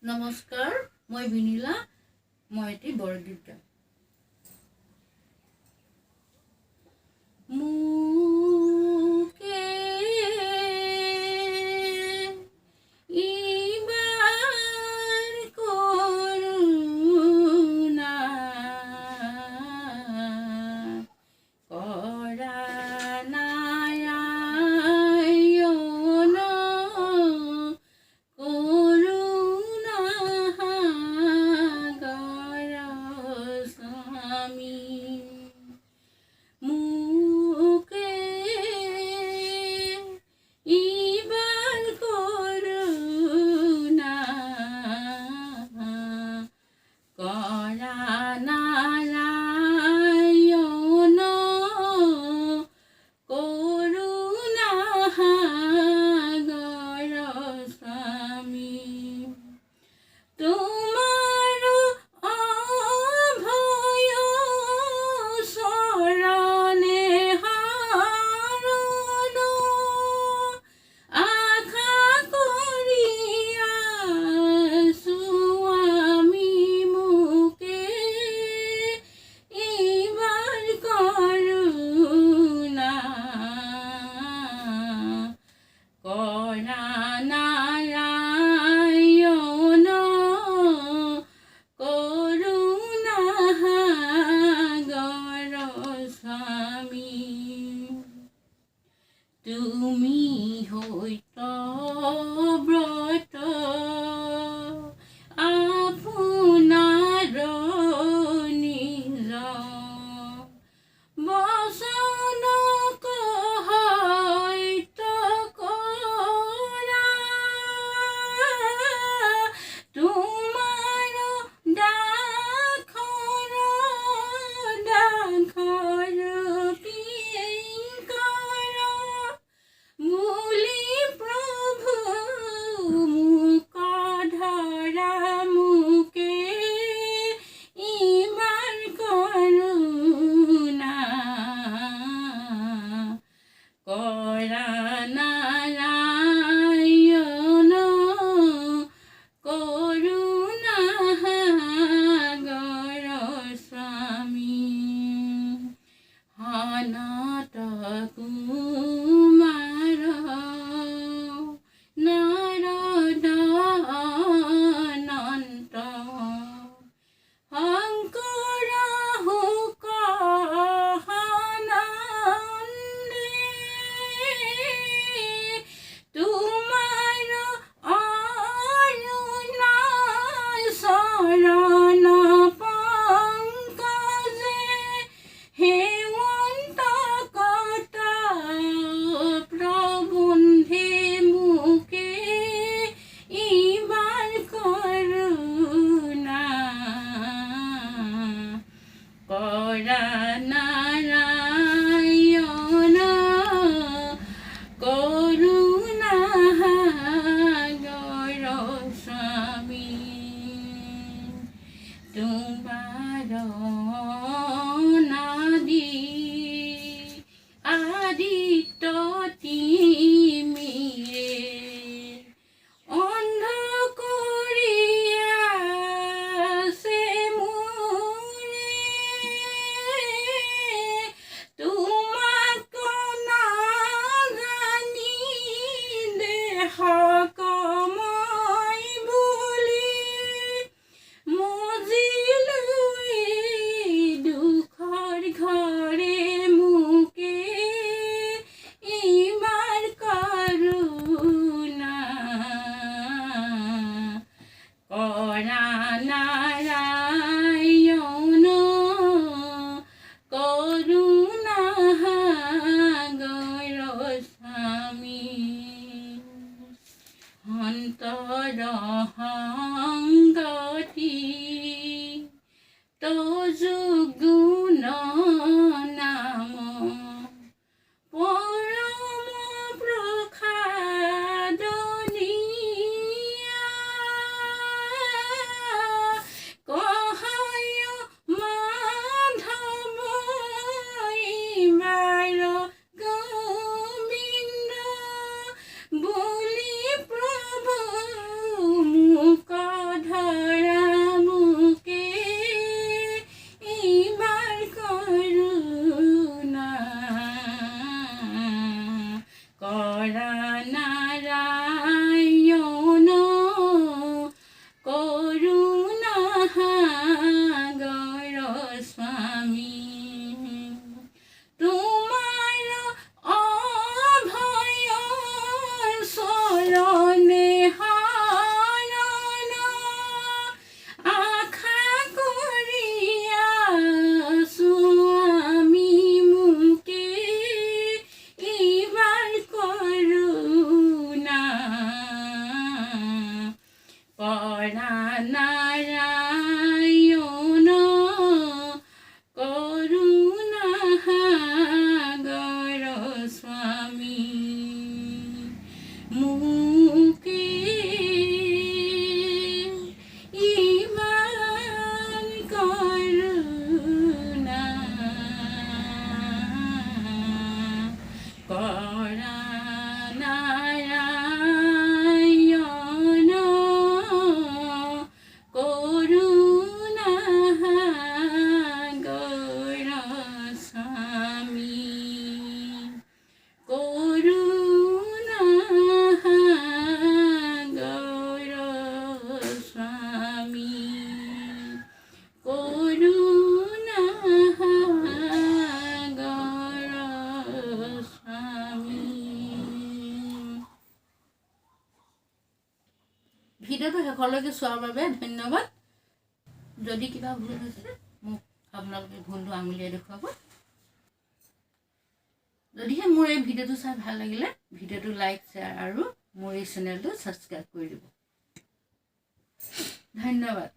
নমস্কাৰ, মই বিনিলা, মই এটি বৰগীত গাম। তুমি হইত ব্রত আপনার নিজ বসন হইত করা তোমার ডাখর মুলি প্রভু মুখ ধরা মুকে ইবার করুণা করা নারায়ণ করুণা গর স্বামী হানাত কুমার নারদ অনন্ত শংকৰ হুক আনন্দে তোমাৰ অৰুণ চৰণ পংকজে হেমন্ত কটা প্রবন্ধে মুকে ইবার করুণা করা নারায়ণ করুণা গর স্বামী তোমার নাদি আদিত্য তিমিরে অন্ধ করিয়াছে মোরে তোমাক না জানি দেহ কময় বুলি মজিলুই দুখৰ ঘৰে মুকে ইমাৰ করুণা কৰা নাৰায়ণ করুণা গৰ স্বামী অন্তৰ সংগতি তজু গুণ নাম পৰম প্ৰসাদনীয়া কহয় মাধৱ ইমাৰ গোবিন্দ বুলি প্ৰভু মুক কৰা নাৰায়ণ কৰুণা সাগৰ স্বামী মোকে ইমান কৰুণা কৰা নাৰায়ণ কৰুণা সাগৰ স্বামী কৰুণা সাগৰ স্বামী কৰুণা সাগৰ স্বামী। ভিডিঅ'টো শেষলৈকে চোৱাৰ বাবে ধন্যবাদ। যদি কিবা ভুল হৈছে মোক আপোনালোকে ভুলটো আঙুলিয়াই দেখুৱাব। যদিহে মোৰ এই ভিডিঅ'টো চাই ভাল লাগিলে ভিডিঅ'টো লাইক শ্বেয়াৰ আৰু মোৰ এই চেনেলটো ছাবস্ক্ৰাইব কৰি দিব। ধন্যবাদ।